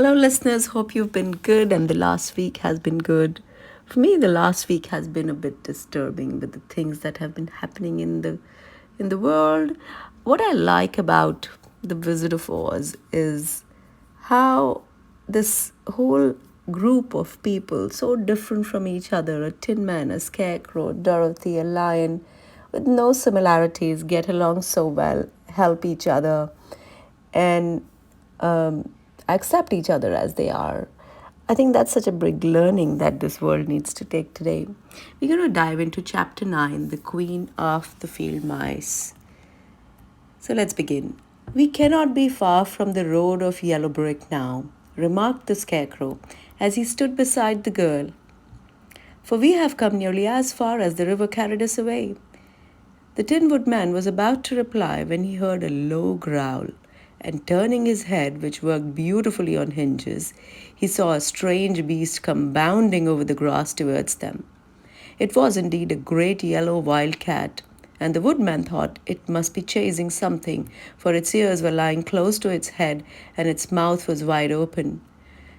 Hello, listeners. Hope you've been good and the last week has been good. For me, the last week has been a bit disturbing with the things that have been happening in the world. What I like about the Wizard of Oz is how this whole group of people, so different from each other, a tin man, a scarecrow, Dorothy, a lion, with no similarities, get along so well, help each other, and um, accept each other as they are. I think that's such a big learning that this world needs to take today. We're going to dive into chapter 9, The Queen of the Field Mice. So let's begin. We cannot be far from the road of yellow brick now, remarked the Scarecrow as he stood beside the girl, for we have come nearly as far as the river carried us away. The Tin Woodman was about to reply when he heard a low growl, and turning his head, which worked beautifully on hinges, he saw a strange beast come bounding over the grass towards them. It was indeed a great yellow wild cat, and the woodman thought it must be chasing something, for its ears were lying close to its head and its mouth was wide open,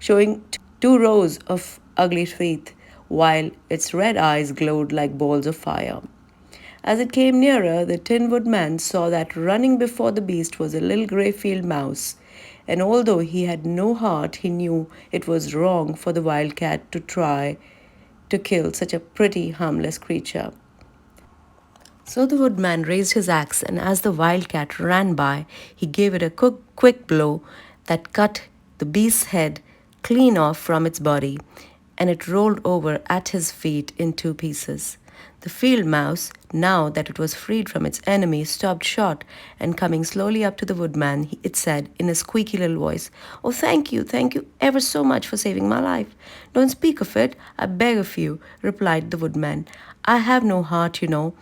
showing two rows of ugly teeth, while its red eyes glowed like balls of fire. As it came nearer, the Tin Woodman saw that running before the beast was a little grey field mouse, and although he had no heart, he knew it was wrong for the wild cat to try to kill such a pretty, harmless creature. So the woodman raised his axe, and as the wildcat ran by, he gave it a quick blow that cut the beast's head clean off from its body, and it rolled over at his feet in two pieces. The field mouse, now that it was freed from its enemy, stopped short, and coming slowly up to the woodman, it said in a squeaky little voice, "Oh, thank you ever so much for saving my life." "Don't speak of it, I beg of you," replied the woodman. "I have no heart, you know.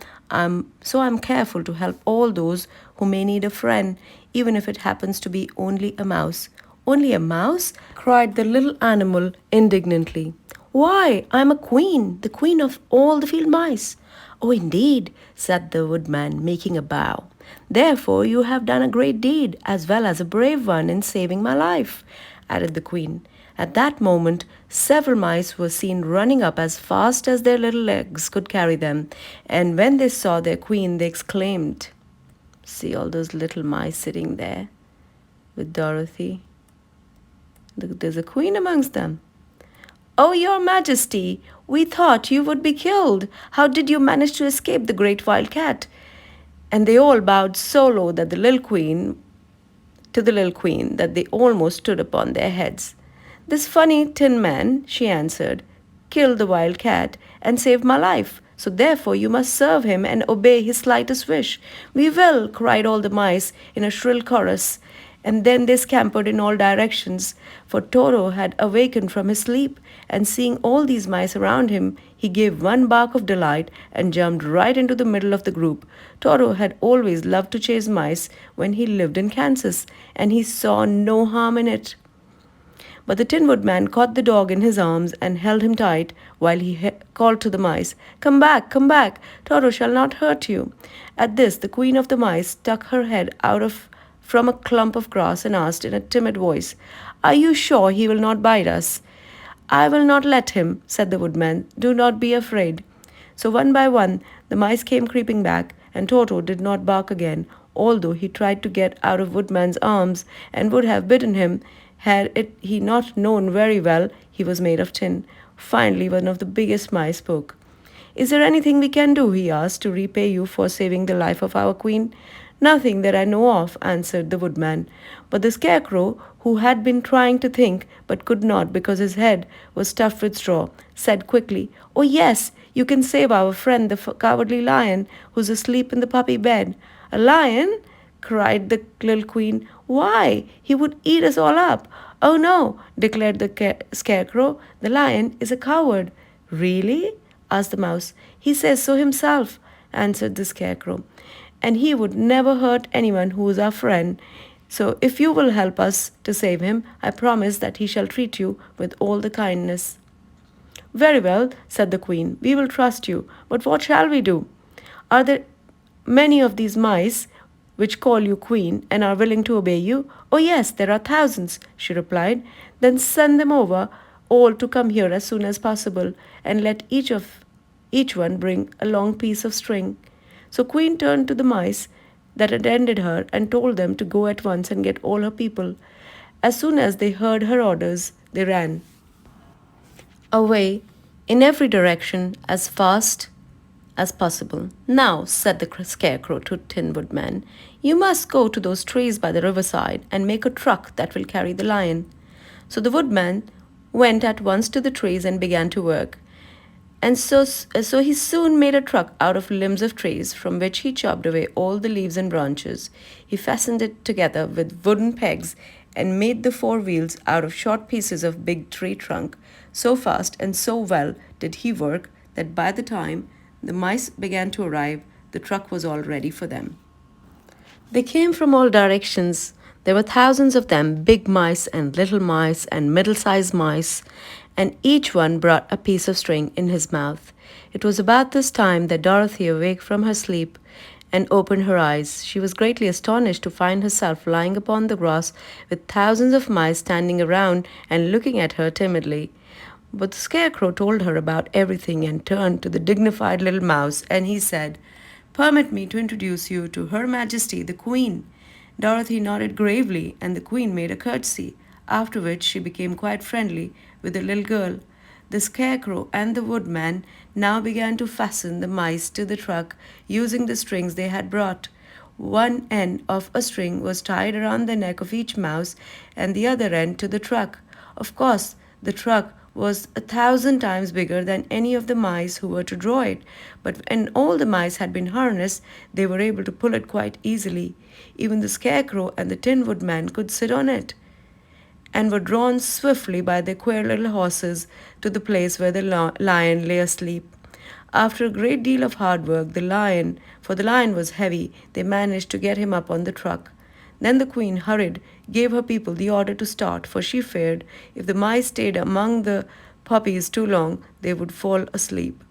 So I'm careful to help all those who may need a friend, even if it happens to be only a mouse." "Only a mouse?" cried the little animal indignantly. "Why, I'm a queen, the queen of all the field mice." "Oh, indeed," said the woodman, making a bow. "Therefore you have done a great deed, as well as a brave one, in saving my life," added the queen. At that moment, several mice were seen running up as fast as their little legs could carry them, and when they saw their queen, they exclaimed, "See all those little mice sitting there with Dorothy? There's a queen amongst them." "Oh, your majesty, we thought you would be killed. How did you manage to escape the great wild cat?" And they all bowed so low that the little queen that they almost stood upon their heads. "This funny tin man," she answered, "killed the wild cat and saved my life. So therefore you must serve him and obey his slightest wish." "We will," cried all the mice in a shrill chorus. And then they scampered in all directions, for Toro had awakened from his sleep, and seeing all these mice around him, he gave one bark of delight and jumped right into the middle of the group. Toro had always loved to chase mice when he lived in Kansas, and he saw no harm in it. But the Tin Woodman caught the dog in his arms and held him tight while he called to the mice, come back, Toro shall not hurt you." At this, the queen of the mice stuck her head out of from a clump of grass and asked in a timid voice, "Are you sure he will not bite us?" "I will not let him," said the woodman. "Do not be afraid." So one by one the mice came creeping back, and Toto did not bark again, although he tried to get out of Woodman's arms and would have bitten him had he not known very well he was made of tin. Finally, one of the biggest mice spoke. "Is there anything we can do," he asked, "to repay you for saving the life of our queen?" "Nothing that I know of," answered the woodman. But the scarecrow, who had been trying to think but could not because his head was stuffed with straw, said quickly, "Oh, yes, you can save our friend the cowardly lion who's asleep in the puppy bed." "A lion?" cried the little queen. "Why, he would eat us all up." "Oh, no," declared the scarecrow. "The lion is a coward." "Really?" asked the mouse. "He says so himself," answered the scarecrow. "And he would never hurt anyone who is our friend. So if you will help us to save him, I promise that he shall treat you with all the kindness." "Very well," said the queen. "We will trust you. But what shall we do? Are there many of these mice which call you queen and are willing to obey you? Oh, yes, there are thousands, she replied. Then send them over all to come here as soon as possible, and let each one bring a long piece of string. So Queen turned to the mice that attended her and told them to go at once and get all her people. As soon as they heard her orders, they ran away in every direction as fast as possible. Now, said the scarecrow to Tin Woodman, you must go to those trees by the riverside and make a truck that will carry the lion. So the woodman went at once to the trees and began to work. And so he soon made a truck out of limbs of trees, from which he chopped away all the leaves and branches. He fastened it together with wooden pegs and made the four wheels out of short pieces of big tree trunk. So fast and so well did he work that by the time the mice began to arrive, the truck was all ready for them. They came from all directions. There were thousands of them, big mice and little mice and middle sized mice, and each one brought a piece of string in his mouth. It was about this time that Dorothy awoke from her sleep and opened her eyes. She was greatly astonished to find herself lying upon the grass with thousands of mice standing around and looking at her timidly. But the scarecrow told her about everything and turned to the dignified little mouse, and he said, Permit me to introduce you to Her Majesty the Queen. Dorothy nodded gravely, and the Queen made a curtsy, after which she became quite friendly with the little girl. The scarecrow and the woodman now began to fasten the mice to the truck using the strings they had brought. One end of a string was tied around the neck of each mouse and the other end to the truck. Of course, the truck was 1,000 times bigger than any of the mice who were to draw it, but when all the mice had been harnessed, they were able to pull it quite easily. Even the scarecrow and the Tin Woodman could sit on it, and were drawn swiftly by their queer little horses to the place where the lion lay asleep. After a great deal of hard work, for the lion was heavy, they managed to get him up on the truck. Then the queen hurried, gave her people the order to start, for she feared if the mice stayed among the puppies too long, they would fall asleep.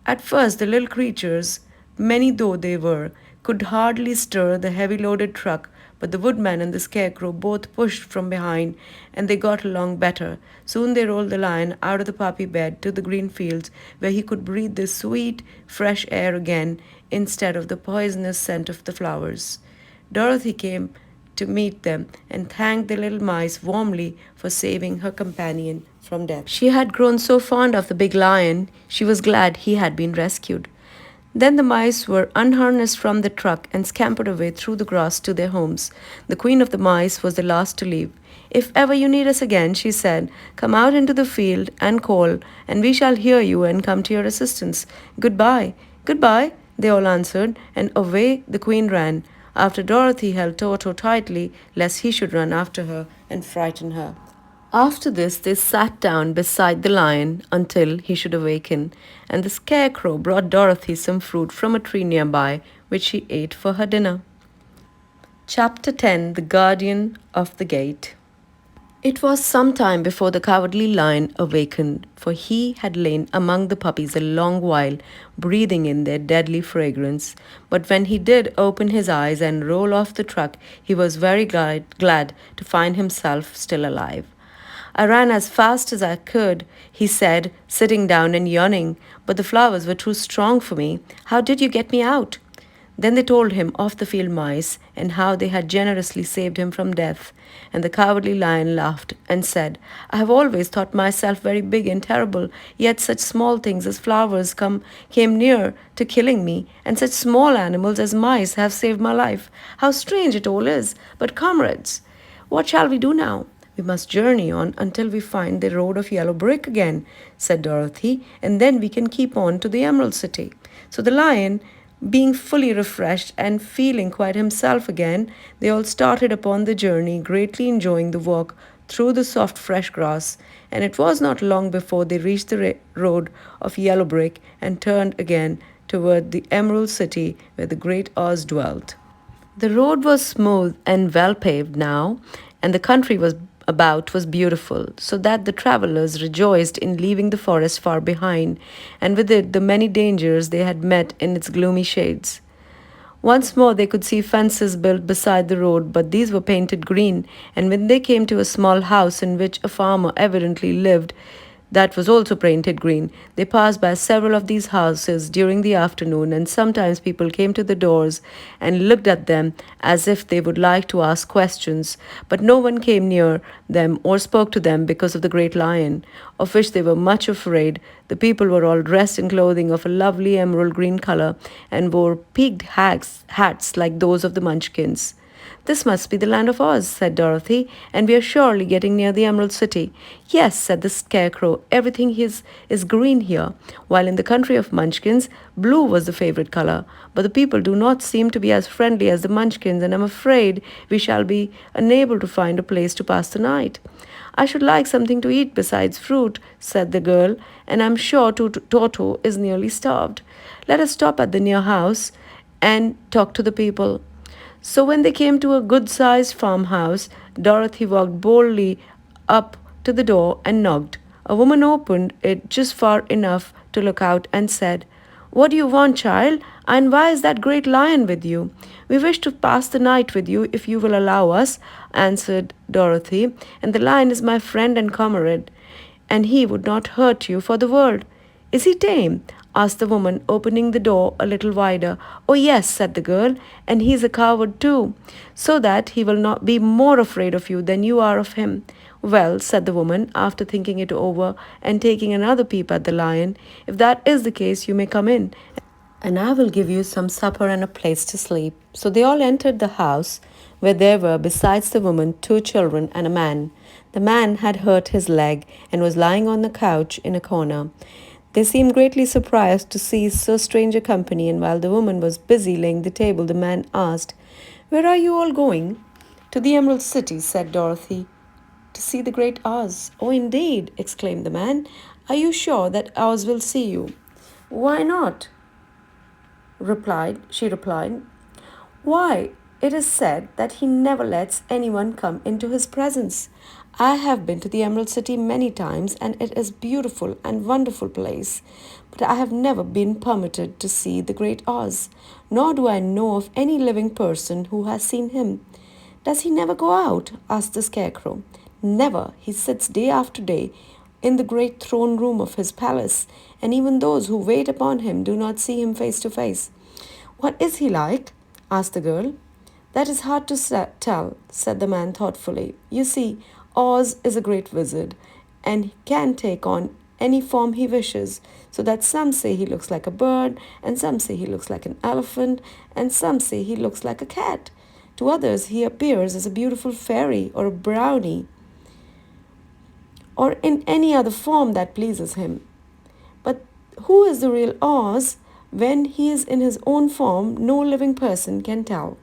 At first, the little creatures, many though they were, could hardly stir the heavy loaded truck, but the woodman and the scarecrow both pushed from behind, and they got along better. Soon they rolled the lion out of the puppy bed to the green fields, where he could breathe the sweet, fresh air again instead of the poisonous scent of the flowers. Dorothy came to meet them and thanked the little mice warmly for saving her companion from death. She had grown so fond of the big lion, she was glad he had been rescued. Then the mice were unharnessed from the truck and scampered away through the grass to their homes. The queen of the mice was the last to leave. If ever you need us again, she said, come out into the field and call, and we shall hear you and come to your assistance. Goodbye. Goodbye, they all answered, and away the queen ran, after Dorothy held Toto tightly, lest he should run after her and frighten her. After this, they sat down beside the lion until he should awaken, and the scarecrow brought Dorothy some fruit from a tree nearby, which she ate for her dinner. Chapter 10 The Guardian of the Gate. It was some time before the cowardly lion awakened, for he had lain among the puppies a long while, breathing in their deadly fragrance. But when he did open his eyes and roll off the truck, he was very glad to find himself still alive. I ran as fast as I could, he said, sitting down and yawning, but the flowers were too strong for me. How did you get me out? Then they told him of the field mice and how they had generously saved him from death. And the cowardly lion laughed and said, I have always thought myself very big and terrible, yet such small things as flowers came near to killing me, and such small animals as mice have saved my life. How strange it all is! But comrades, what shall we do now? We must journey on until we find the road of yellow brick again, said Dorothy, and then we can keep on to the Emerald City. So the lion, being fully refreshed and feeling quite himself again, they all started upon the journey, greatly enjoying the walk through the soft fresh grass, and it was not long before they reached the road of yellow brick and turned again toward the Emerald City where the great Oz dwelt. The road was smooth and well paved now, and the country was beautiful, so that the travelers rejoiced in leaving the forest far behind, and with it the many dangers they had met in its gloomy shades. Once more they could see fences built beside the road, but these were painted green, and when they came to a small house in which a farmer evidently lived, that was also painted green. They passed by several of these houses during the afternoon, and sometimes people came to the doors and looked at them as if they would like to ask questions. But no one came near them or spoke to them because of the great lion, of which they were much afraid. The people were all dressed in clothing of a lovely emerald green color and wore peaked hats like those of the Munchkins. This must be the land of Oz, said Dorothy, and we are surely getting near the Emerald City. Yes, said the Scarecrow, everything is green here, while in the country of Munchkins, blue was the favorite color. But the people do not seem to be as friendly as the Munchkins, and I'm afraid we shall be unable to find a place to pass the night. I should like something to eat besides fruit, said the girl, and I'm sure Toto is nearly starved. Let us stop at the near house and talk to the people. So when they came to a good sized farmhouse, Dorothy walked boldly up to the door and knocked. A woman opened it just far enough to look out and said, "What do you want, child? And why is that great lion with you?" "We wish to pass the night with you if you will allow us," answered Dorothy, "and the lion is my friend and comrade, and he would not hurt you for the world." "Is he tame?" asked the woman, opening the door a little wider. "Oh, yes," said the girl, "and he is a coward too, so that he will not be more afraid of you than you are of him." "Well," said the woman, after thinking it over and taking another peep at the lion, "if that is the case, you may come in, and I will give you some supper and a place to sleep." So they all entered the house, where there were, besides the woman, two children and a man. The man had hurt his leg and was lying on the couch in a corner. They seemed greatly surprised to see so strange a company, and while the woman was busy laying the table, the man asked, "Where are you all going?" "To the Emerald City," said Dorothy, "to see the great Oz." "Oh, indeed!" exclaimed the man. "Are you sure that Oz will see you?" "Why not?" She replied. "Why, it is said that he never lets anyone come into his presence. I have been to the Emerald City many times, and it is a beautiful and wonderful place, but I have never been permitted to see the great Oz, nor do I know of any living person who has seen him." "Does he never go out?" asked the Scarecrow. "Never. He sits day after day in the great throne room of his palace, and even those who wait upon him do not see him face to face." "What is he like?" asked the girl. "That is hard to tell," said the man thoughtfully. "You see, Oz is a great wizard, and he can take on any form he wishes, so that some say he looks like a bird, and some say he looks like an elephant, and some say he looks like a cat. To others, he appears as a beautiful fairy or a brownie, or in any other form that pleases him. But who is the real Oz? When he is in his own form, no living person can tell."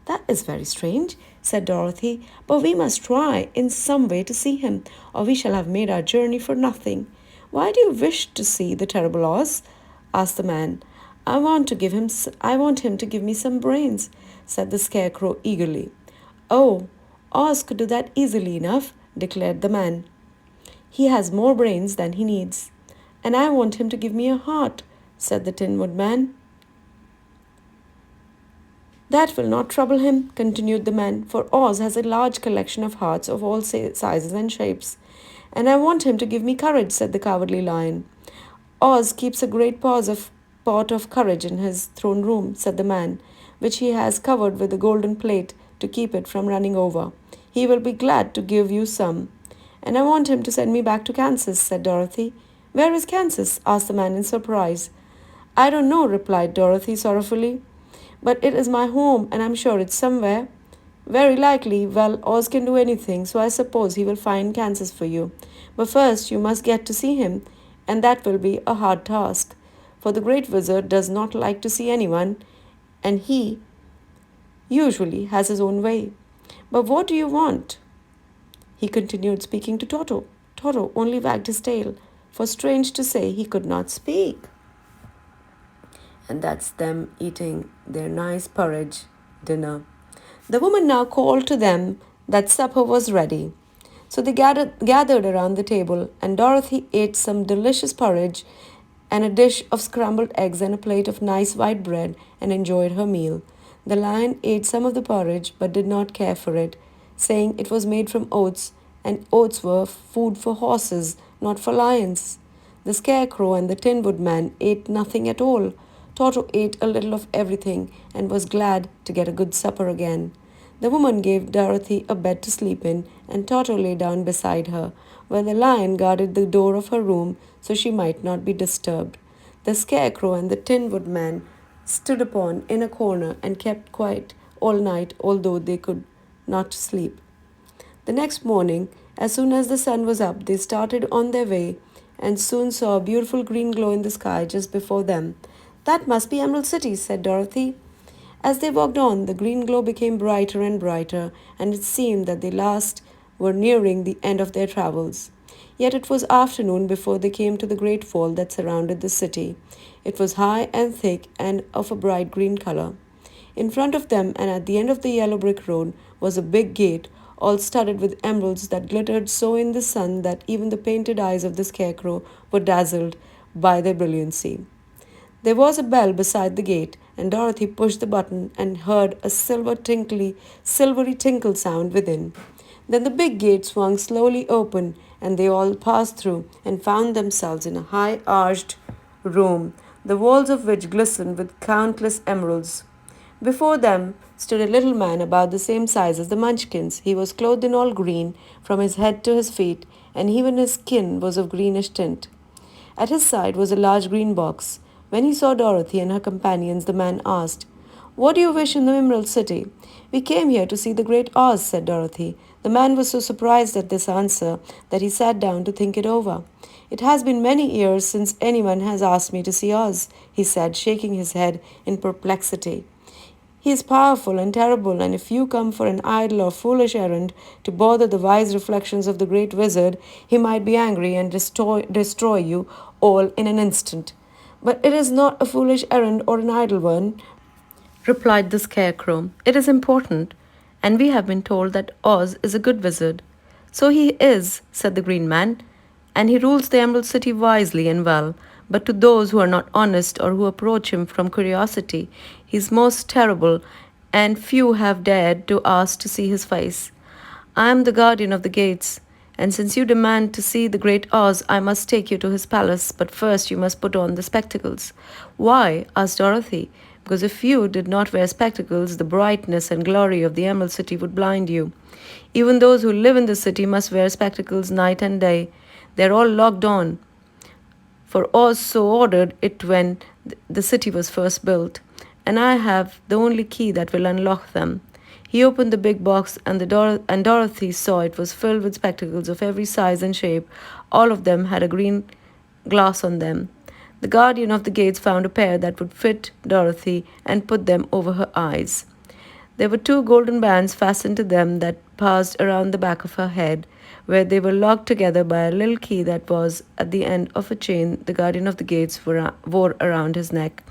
"That is very strange," said Dorothy, "but we must try in some way to see him, or we shall have made our journey for nothing." "Why do you wish to see the terrible Oz?" asked the man. I want him to give me some brains," said the Scarecrow eagerly. "Oh, Oz could do that easily enough," declared the man. "He has more brains than he needs." "And I want him to give me a heart," said the Tin Woodman. "That will not trouble him," continued the man, "for Oz has a large collection of hearts of all sizes and shapes." "And I want him to give me courage," said the Cowardly Lion. "Oz keeps a great pot of courage in his throne room," said the man, "which he has covered with a golden plate to keep it from running over. He will be glad to give you some." "And I want him to send me back to Kansas," said Dorothy. "Where is Kansas?" asked the man in surprise. "I don't know," replied Dorothy sorrowfully, "but it is my home, and I'm sure it's somewhere." "Very likely. Well, Oz can do anything, so I suppose he will find Kansas for you. But first you must get to see him, and that will be a hard task, for the Great Wizard does not like to see anyone, and he usually has his own way. But what do you want?" he continued, speaking to Toto. Toto only wagged his tail, for strange to say, he could not speak. And that's them eating their nice porridge dinner. The woman now called to them that supper was ready. So they gathered around the table, and Dorothy ate some delicious porridge and a dish of scrambled eggs and a plate of nice white bread and enjoyed her meal. The lion ate some of the porridge but did not care for it, saying it was made from oats, and oats were food for horses, not for lions. The scarecrow and the tin woodman ate nothing at all. Toto ate a little of everything and was glad to get a good supper again. The woman gave Dorothy a bed to sleep in, and Toto lay down beside her, while the lion guarded the door of her room so she might not be disturbed. The scarecrow and the tin woodman stood upon in a corner and kept quiet all night, although they could not sleep. The next morning, as soon as the sun was up, they started on their way and soon saw a beautiful green glow in the sky just before them. That must be Emerald City, said Dorothy. As they walked on, the green glow became brighter and brighter, and it seemed that they last were nearing the end of their travels. Yet it was afternoon before they came to the great wall that surrounded the city. It was high and thick and of a bright green color. In front of them and at the end of the yellow brick road was a big gate, all studded with emeralds that glittered so in the sun that even the painted eyes of the scarecrow were dazzled by their brilliancy. There was a bell beside the gate, and Dorothy pushed the button and heard a silvery tinkle sound within. Then the big gate swung slowly open, and they all passed through and found themselves in a high arched room, the walls of which glistened with countless emeralds. Before them stood a little man about the same size as the Munchkins. He was clothed in all green, from his head to his feet, and even his skin was of greenish tint. At his side was a large green box. When he saw Dorothy and her companions, the man asked, "What do you wish in the Emerald City?" "We came here to see the Great Oz," said Dorothy. The man was so surprised at this answer that he sat down to think it over. "It has been many years since anyone has asked me to see Oz," he said, shaking his head in perplexity. "He is powerful and terrible, and if you come for an idle or foolish errand to bother the wise reflections of the great wizard, he might be angry and destroy you all in an instant. But it is not a foolish errand or an idle one," replied the Scarecrow. "It is important, and we have been told that Oz is a good wizard." "So he is," said the Green Man, "and he rules the Emerald City wisely and well. But to those who are not honest or who approach him from curiosity, he is most terrible, and few have dared to ask to see his face. I am the guardian of the gates, and since you demand to see the great Oz, I must take you to his palace, but first you must put on the spectacles." "Why?" asked Dorothy. "Because if you did not wear spectacles, the brightness and glory of the Emerald City would blind you. Even those who live in the city must wear spectacles night and day. They are all locked on, for Oz so ordered it when the city was first built, and I have the only key that will unlock them." He opened the big box, and Dorothy saw it was filled with spectacles of every size and shape. All of them had a green glass on them. The guardian of the gates found a pair that would fit Dorothy and put them over her eyes. There were two golden bands fastened to them that passed around the back of her head, where they were locked together by a little key that was at the end of a chain the guardian of the gates wore around his neck.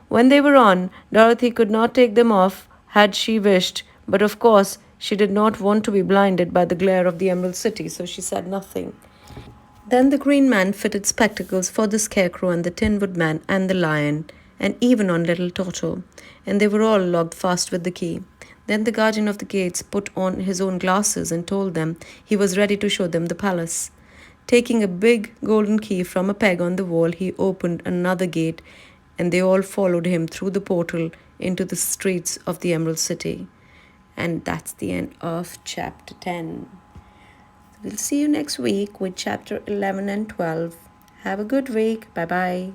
When they were on, Dorothy could not take them off had she wished, but of course she did not want to be blinded by the glare of the Emerald City, so she said nothing. Then the Green Man fitted spectacles for the Scarecrow and the Tin Woodman and the Lion, and even on little Toto, and they were all locked fast with the key. Then the guardian of the gates put on his own glasses and told them he was ready to show them the palace. Taking a big golden key from a peg on the wall, he opened another gate, and they all followed him through the portal into the streets of the Emerald City. And that's the end of chapter 10. We'll see you next week with chapter 11 and 12. Have a good week. Bye bye.